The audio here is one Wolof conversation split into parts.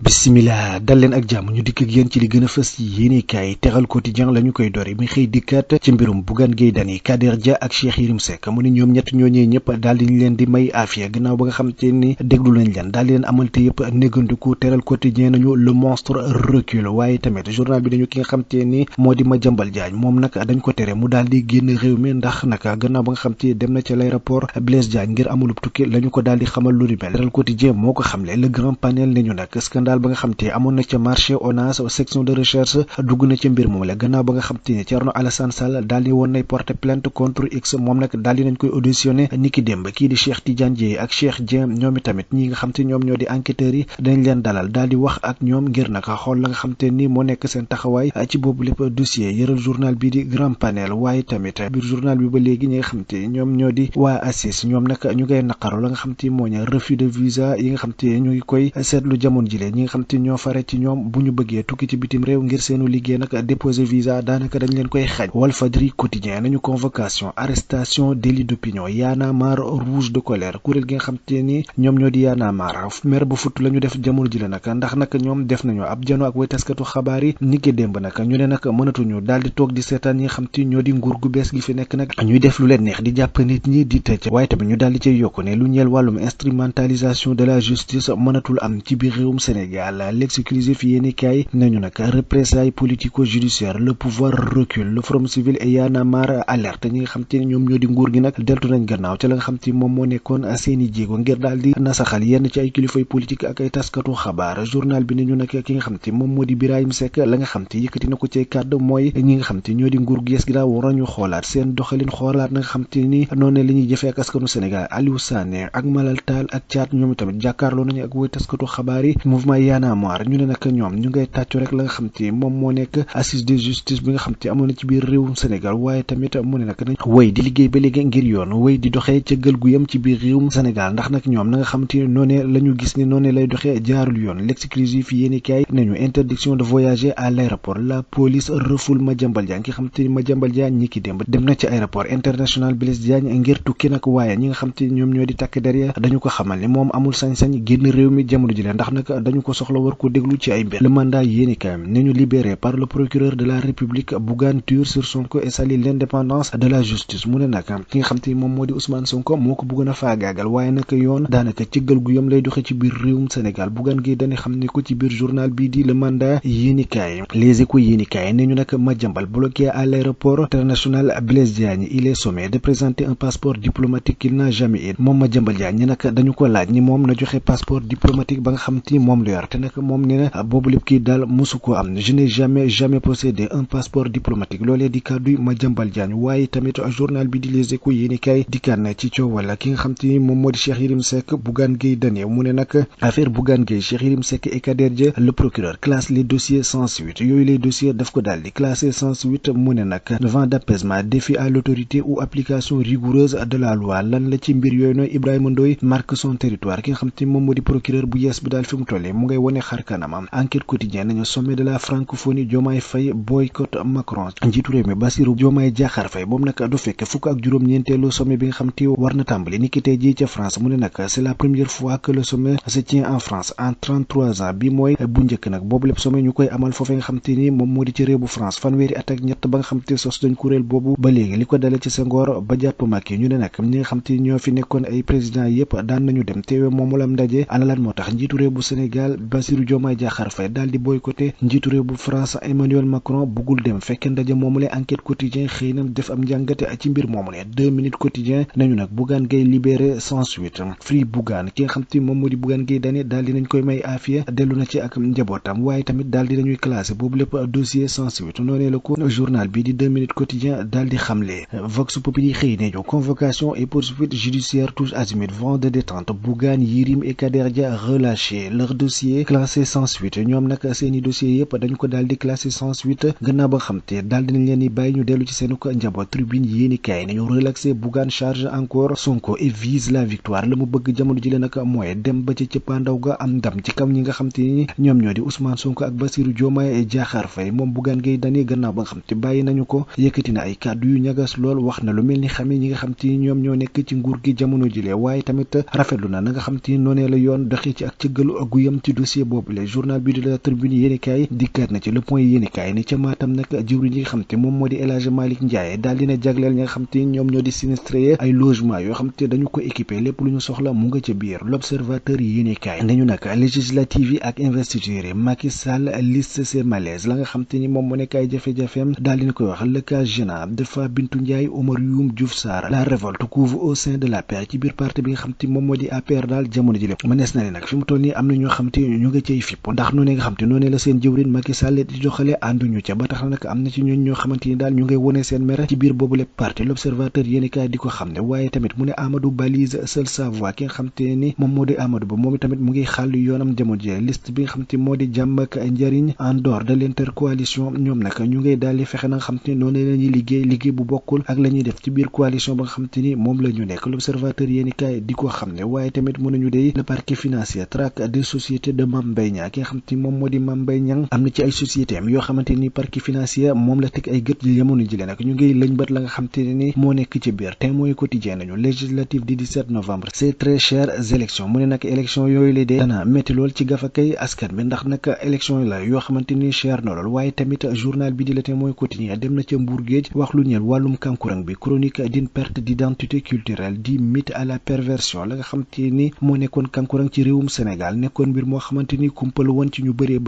bismillah dal leen ak jàmm ñu dikk ak yéen ci li gën a fës ci yéenekaay Teral Quotidien la ñu koy doore mi xëy dikkaat ci mbirum Bougane Gueye Dany Kader Dia ak Cheikh Yérim Seck mu ne ñoom ñett ñooñee ñëpp daal di ñu leen di may aafiya gannaaw ba nga xam te ni déglu nañ leen daal di leen amal te yëpp néggandiku Teral Quotidien nañu le monstre recule waaye tamit journal bi dañu ki nga xam te ni moo di Madiambal Diagne moom nag dañ ko tere mu daal di génn réew mi ndax nag gannaaw ba nga xam te dem na ca l'aéroport Blaise Diagne ngir amulub tukki la ñu ko daal di xamal lu ni mel Teral Quotidien moo ko xamle le grand panel ne ñu nag scandale ba nga xam te amoon na ca marché ONAS section de recherche dugg na ca mbir moom la gannaaw ba nga xam te ne Thierno Alassane Sall daal di woon nay porter plainte contre X moom nag daal di nañ koy auditionné niki démb kii di Cheikh Tidiane Dièye ak Cheikh Dieng ñoom itamit ñi nga xam te ñoom ñoo di enquêteurs yi dañ leen dalal daal di wax ak ñoom ngir nag xool la nga xam te ni moo nekk seen taxawaay ci boobu lépp dossier yëral journal bi di grand panel waaye tamit biir journal bi ba léegi ñi nga xam te ñoom ñoo di waa ACIS ñoom nag ñu ngay naqaru la nga xam te moo ña refus de visa yi nga xam te ñu ngi koy seetlu jamono jile ñi nga xam te ñoo fare ci ñoom bu ñu bëggee tukki ci bitim réew ngir seenu liggéey nag déposer visa daanaka dañ leen koy xañ Walfadjri quotidien nañu convocation arrestation délit d'opinion Y'en a marre rouge de colère kuréel gi nga xam te ni ñoom ñoo di Y'en a marre mer bu futt la ñu def jamono ji la nag ndax nag ñoom def nañu ab jano ak way taskatu xabaar yi niki démb nag ñu ne nag mënatuñu daal di toog di seetaan ñi nga xam te ñoo di nguur gu bees gi fi nekk nag ñuy def lu leen neex di jàpp nit ñi di tëj waaye tamit ñu daal di cay yokku ne lu ñeel wàllum instrumentalisation de la justice mënatul am ci biir réewum Sénégal l'exclusif yéenekaay nañu nag représailles politico-judiciaire le pouvoir recule le Forum civil et Y'en a marre alerte ñi nga xam te ne ñoom ñoo di nguur gi nag deltu nañ gannaaw ca la nga xam te moom moo nekkoon seeni jéego ngir daal di nasaxal yenn ci ay kilifay politique ak ay taskatu xabaar journal bi ne ñu nag ki nga xam te moom moo di Birahim Seck la nga xam te yëkkati na ko ci kàddu mooy ñi nga xam te ñoo di nguur gi yes gi daa war nañu xoolaat seen doxalin xoolaat na nga xam te ni noonu la ñuy jëfee ak askanu Sénégal Aliou Sané ak Malal Tall ak Thiat ñoom tamit jàkkaarloo nañu ak woy taskatu xabaar yi mouvement Y'en a marre ñu ne nag ñoom ñu ngay tàccu rek la nga xam te moom moo nekk assise de justice bi nga xam te amoon na ci biir réewum Sénégal waaye tamit mu ne nag nañ wéy di liggéey ba léegi ngir yoon wéy di doxee ca gël gu yam ci biir réewum Sénégal ndax nag ñoom na nga xam te noonee la ñu gis ni noonee lay doxee jaarul yoon l'exclusif yéenekaay nañu interdiction de voyager à l'aéroport la police refoule Madiambal Diagne ki xam te Madiambal Diagne ñi ki démb dem na ci aéroport international Blaise Diagne ngir tukki nag waaye ñi nga xam te ñoom ñoo di takk derrière dañu ko xamal ni moom amul sañ-sañ génn réew mi jamono ji leen ndax nag dañu ko soxla war ko déglu ci ay mbir le mandat yéenekaay nañu libéré par le procureur de la République Bougane tire sur Sonko et salit l'indépendance de la justice mu ne nag ki nga xam te moom moo di Ousmane Sonko moo ko bëggoon a faagaagal waaye nag yoon daanaka cëggal gu yam lay doxee ci biir réewum Sénégal Bougane Gueye Dany xam ne ko ci biir journal bii di le mandat yéenekaay les échos yéenekaay ne ñu nag Madiambal bloqué à l'aéroport international Blaise Diagne il est sommé de présenter un passeport diplomatique qu'il n'a jamais eu moom Madiambal Diagne ñi nag dañu ko laaj ni moom na joxe passeport diplomatique ba nga xam te moom la yor te nag moom nee na boobu lépp kii daal mosu ko am je n'ai jamais possédé un passeport diplomatique loolee di kàddu Madiambal Diagne waaye tamit journal bi di les échos yéenekaay dikkaat na ci coowal ki nga xam te moom moo di Cheikh Yérim Seck Bougane Gueye Dany mu ne nag affaire Bougane Gueye Cheikh Yérim Seck et Kader Dia le procureur classe les dossiers sans suite yooyu les dossiers daf ko daal di classé sans suite mu ne nag vent d'apaisement défi à l'autorité ou application rigoureuse de la loi lan la ci mbir yooyu nooy Ibrahima Ndoye marque son territoire ki nga xam te moom moo di procureur bu yees bi daal fi mu tollee mu ngay wone xar kanamam enquête quotidien nañu sommet de la francophonie Diomaye Faye boycott Macron njiitu réew mi Bassirou Diomaye Diakhar Faye boobu nag du fekk fukk ak juróom-ñeenteelu sommet bi nga xam te war na tàmbali ni ki tey jii ca France mu ne nag c'est la première fois que le sommet se tient en France en 33 ans bi mooy bu njëkk nag boobu lépp sommet ñu koy amal foofee nga xam te ni moom moo di ci réew bu France fanweeri at ak ñett ba nga xam te sos dañ kuréel boobu ba léegi li ko dale ci Senghor ba jàpp Macky ñu ne nag ñi nga xam te ñoo fi nekkoon ay président yépp daan nañu dem teewe moomu lam ndaje ana lan moo tax njiitu réew bu Sénégal Bassirou Diomaye Diakhar Faye daal di boycotté njiitu réew bu France Emmanuel Macron buggul dem fekkee ndaje moomule enquête quotidien xëy na def am njàngate ci mbir moomule 2 minutes quotidien nañu nag Bougane Gueye libéré sans suite free Bougane ki nga xam te moom moo di Bougane Gueye Dany daal di nañ koy may aafiya dellu na ci ak njabootam waaye tamit daal di nañuy classé boobu lépp dossier sans suite noonee la ko journal bi di 2 minutes quotidien daal di xamle Vox Populi xëy nañu convocation et poursuite judiciaire tous azimuts vent de détente Bougane Yérim et Kader Dia relâchés leur dossier classé sans suite ñoom nag seeni dossier yëpp dañu ko daal di classé sans suite gannaaw ba nga xam te daal dinañ leen di bàyyi ñu dellu ci seenu ko njaboot tribune yéenekaay nañu relaxé Bougane charge encore Sonko et vise la victoire la mu bëgg jamono ji leen nag mooy dem ba ci cëppaandaw ga am ndam ci kam ñi nga xam te ni ñoom ñoo di Ousmane Sonko ak Bassirou Diomaye Diakhar Faye moom Bougane Gueye Dany gannaaw ba nga xam te bàyyi nañu ko yëkkati na ay kàddu yu ñagas lool wax na lu mel ni xamee ñi nga xam te ñoom ñoo nekk ci nguur gi jamono jile waaye tamit rafetlu na nga xam te noonee la yoon doxee ci ak cëggalu gu yam ci ci dossier boobu le journal bi de la Tribune yéenekaay dikkaat na ci Le Point yéenekaay ni ca Matam nag jëwriñ yi nga xam te moom moo di El Hadji Malick Ndiaye daal dina jagleel ñi nga xam te ñoom ñoo di sinistré ay logement yoo xam te dañu ko équipé lépp lu ñu soxla mu nga ca biir L'Observateur yéenekaay nañu nag législative yi ak investiture yi Macky Sall liste ses malaises la nga xam te ni moom mu nekk ay jafe-jafeem daal dina koy wax le cas gênant de Fa Bintou Ndiaye Oumar Youm Diouf Sarr la révolte couve au sein de l'APR ci biir parti bi nga xam te moom moo di APR daal jamono ji lépp mënees na ne nag fi mu toll nii am na ñoo xam te ñu nga cay fipp ndax noonu nga xam te noonu la seen jëwriñ Macky Sall di joxale ànduñu ca ba tax na nag am na ci ñoo xamante ni daal ñu ngay wone seen mer ci biir boobu lépp parti L'Observateur yéenekaay di ko xam ne waaye tamit mu ne Amadou Balise seul sa voix ki nga xam te ni moom moo di Amadou Ba moom tamit mu ngi xàll yoonam jamono ji liste bi nga xam te moo di jàmm ak njariñ en dehors de l'intercoalition ñoom nag ñu ngay daal di fexe na nga xam te noonu la ñuy liggéey bu bokkul ak la ñuy def ci biir coalition ba nga xam te ni moom la ñu nekk L'Observateur yéenekaay di ko xam ne waaye tamit mën nañu dey le parquet financier traque des sociétés de Mame Mbaye Niang ki nga xam te moom moo di Mame Mbaye Niang am na ci ay sociétés am yoo xamante ni parquet financier moom la teg ay gët yi yamono jile nag ñu ngi lëñbët la nga xam te ni moo nekk ci biir Témoin Quotidien nañu législative du 17 novembre c'est très chères élections mu ne nag élection yooyu la dee dana métti lool ci gafakay askan bi ndax nag élection la yoo xamante ni cher na lool waaye tamit journal bi di la Témoin Quotidien dem na ca Mbour Géej wax lu ñeel wàllum kankurang bi chronique d'une perte d'identité culturelle du mythe à la perversion la nga xam te ni moo nekkoon kankurang ci réewum Sénégal nekkoon mbir moo xamante ni kumpal woon ci ñu bëree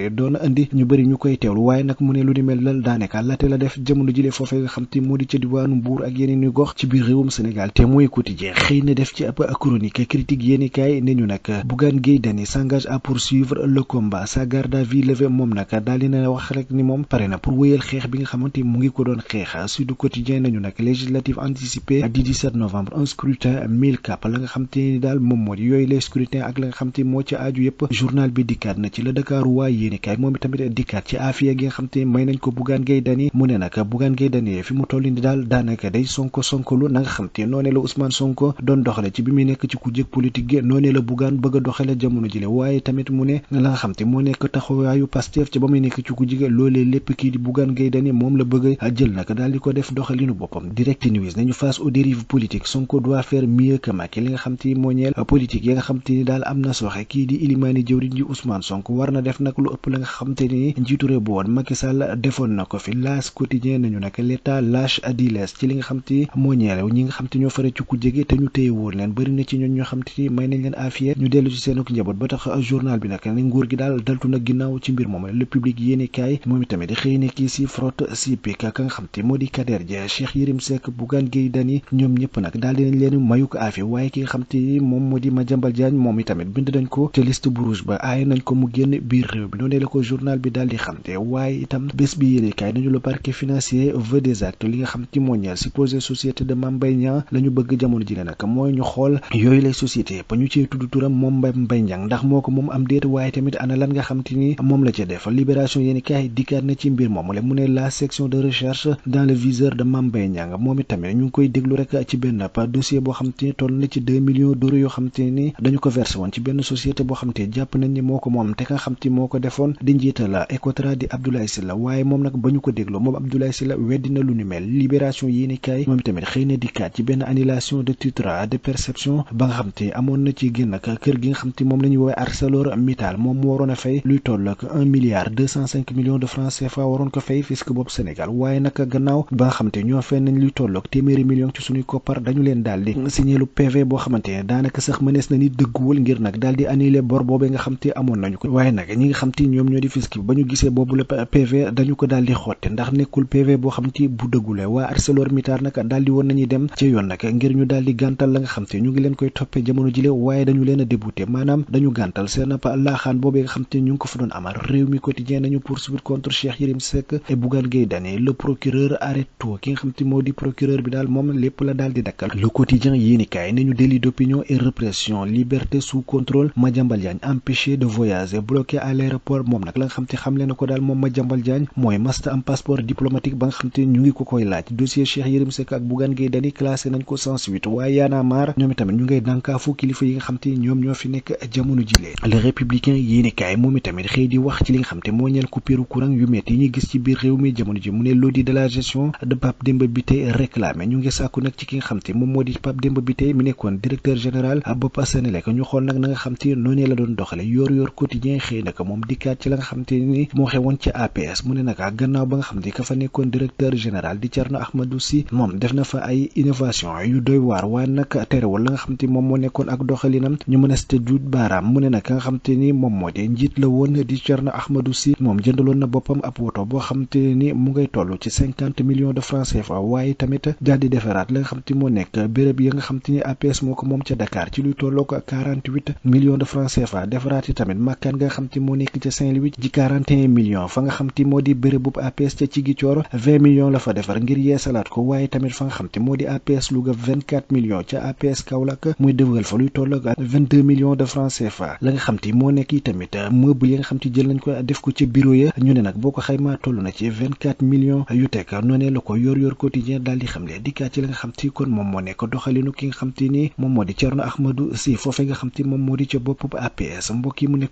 doon indi ñu bëri ñu koy teewlu waaye nag mu ne lu ni mel la daanaka laate la def jamono jile foofee nga xam te moo di ca diwaanu Mbour ak yeneen i gox ci biir réewum Sénégal Témoin Quotidien xëy na def ci ab chronique critique yéenekaay ne ñu nag Bougane Gueye Dany s'engage à poursuivre le combat sa garde à vue levée moom nag daal dina wax rek ni moom pare na pour wéyal xeex bi nga xamante mu ngi ko doon xeex Sud Quotidien nañu nag législative anticipée du 17 novembre un scrutin 1000 cap la nga xam te ni daal moom moo di yooyu les scrutin ak la nga xam te moo ci aju yëpp journal bi dikkaat na ci la Dakar waa yéenekaay moom itamit dikkaat ci afiya gi nga xam te may nañ ko Bougane Gueye Dany mu ne nag Bougane Gueye Dany fi mu toll ni daal daanaka day sonko na nga xam te noonee la Ousmane Sonko doon doxale ci bi muy nekk ci ku jëg politique gi noonee la Bougane bëgg a doxale jamono jile waaye tamit mu ne la nga xam te moo nekk taxawaayu Pastef ci ba muy nekk ci ku jige loolee lépp kii di Bougane Gueye Dany moom la bëgg a jël nag daal di ko def doxalinu boppam Direct News nañu face aux dérives politiques Sonko doit faire mieux que Macky li nga xam te moo ñeel politique yi nga xam te ni daal am na soxe kii di ilimaani jëwriñ ji Ousmane Sonko war na def nag lu ëpp la nga xam te ni njiitu réew bu woon Macky Sall defoon na ko fi L'As Quotidien nañu nag l'état lâche à diles ci li nga xam te moo ñeel ñi nga xam te ñoo fare ci ku jege te ñu téye woon leen bëri na ci ñoo xam te ni may nañ leen afiya ñu dellu ci seen ak njaboot ba tax journal bi nag ne nguur gi daal daltu na ginnaaw ci mbir moom Le Public yéenekaay moom itamit xëy na kii si frotte si pik ka nga xam te moo di Kader Dia Cheikh Yérim Seck Bougane Gueye Dany ñoom ñëpp nag daal dinañ leen mayu ko afiya waaye ki nga xam te moom moo di Madiambal Diagne moom itamit bind nañ ko te liste bu rouge ba aaye nañ ko mu génn biir réew bi noonu la ko journal bi daal di xam te waaye itam bés bi yéenekaay nañu le parquet financier veut des actes li nga xam te moo ñeel supposé société de Mame Mbaye Niang la ñu bëgg jamono ji ne nag mooy ñu xool yooyu lay société ba ñu cee tudd turam moom Mame Mbaye Niang ndax moo ko moom am déet waaye tamit ana lan nga xam te ni moom la ca def Libération yéenekaay dikkaat na ci mbir moom la mu ne la section de recherche dans le viseur de Mame Mbaye Niang moom itamit ñu ngi koy déglu rek ci benn dossier boo xam te ni toll na ci 2 millions d'euros yoo xam te ni dañu ko versé woon ci benn société boo xam te jàpp nañ ni moo ko moom te nga xam te moo ko defoon di njiital Ecotra di Abdoulaye Sylla waaye moom nag ba ñu ko déglu moom Abdoulaye Sylla weddi na lu ni mel Libération yéenekaay moom tamit xëy na dikkaat ci benn annulation de titre de perception ba nga xam te amoon na ci génn kër gi nga xam te moom la ñuy woowee ArcelorMittal moom mu waroon a fay luy toll ak 1,205 millions de francs CFA waroon ko fay fisc boobu Sénégal waaye nag gannaaw ba nga xam te ñoo fay nañ luy toll ak téeméeri millions ci suñuy koppar dañu leen daal di signé lu PV boo xamante ne daanaka sax mënees na ni dëgguwul ngir nag daal di annuler bor boobee nga xam te amoon nañu ko waaye nag ñi nga xam te ñoom ñoo di fisc bi ba ñu gisee boobu la PV dañu ko daal di xotte ndax nekkul PV boo xam te bu dëggule waa ArcelorMittal nag daal di woon nañuy dem ci yoon nag ngir ñu daal di gàntal la nga xam te ñu ngi leen koy toppee jamono jile waaye dañu leen a débouté maanaam dañu gàntal seen laaxaan boobee nga xam te ñu ngi ko fa doon amal réew mi quotidien nañu poursuite contre Cheikh Yérim Seck et Bougane Gueye Dany le procureur arrête tout ki nga xam te moo di procureur bi daal moom lépp la daal di dakkal le quotidien yéenekaay nañu délit d'opinion et répression liberté sous contrôle Madiambal Diagne empêché de voyager bloqué à l'aéroport moom nag la nga xam te xam leen ko daal moom Madiambal Diagne mooy masta am passeport diplomatique ba nga xam te ñu ngi ko koy laaj dossier Cheikh Yérim Seck ak Bougane Gueye Dany classé nañ ko sans suite waaye Y'en a marre ñoom itamit ñu ngay dànkaafu kilifa yi nga xam te ñoom ñoo fi nekk jamono jilee le républicain yéenekaay moom itamit xëy di wax ci li nga xam te moo ñeel coupure courant yu metti yi ñuy gis ci biir réew mi jamono ji mu ne l'audit de la gestion de Pape Demba Bitèye réclamé ñu ngi sàkku nag ci ki nga xam te moom moo di Pape Demba Bitèye mi nekkoon directeur général bopp Senelec ñu xool nag na nga xam te noonee la doon doxale yor quotidien xëy naka moom dikkaat ci la nga xam te ni moo xewoon ci APS mu ne naka gannaaw ba nga xam te ka fa nekkoon directeur général di Thierno Ahmadou Sy moom def na fa ay innovation yu doy waar waaye nag terewul la nga xam te moom moo nekkoon ak doxalinam ñu mën a ste duut baaraam mu ne nag ka nga xam te ni moom moo di njiit la woon di Thierno Ahmadou Sy moom jëndaloon na boppam ab woto boo xam te ni mu ngay toll ci 50 millions de francs CFA waaye tamit daal di defaraat la nga xam te moo nekk béréb yi nga xam te ni APS moo ko moom ca Dakar ci luy tolloo ko 48 millions de francs CFA defaraat yi tamit makkaan nga xam te moo nekk ca Saint-Louis ci 41 millions fa nga xam te moo di béréb bu APS ca Ziguinchor 20 millions la fa defar ngir yeesalaat ko waaye tamit fa nga xam te moo di APS Louga 24 millions ca APS Kaolack muy dëggal fa luy tolloo ko 22 millions de francs CFA la nga xam te moo nekk yi tamit meuble yi nga xam te jël nañ ko def ko ca bureau ya ñu ne nag boo ko xaymaa toll na ci 24 millions yu teg noonee la ko yor quotidien daal di xamle dikkaat ci la nga xam te kon moom moo nekk doxalinu ki nga xam te ni moom moo di Thierno Ahmadou Sy foofee nga xam te moom moo di ca bopp APS mbokk yi mu nekk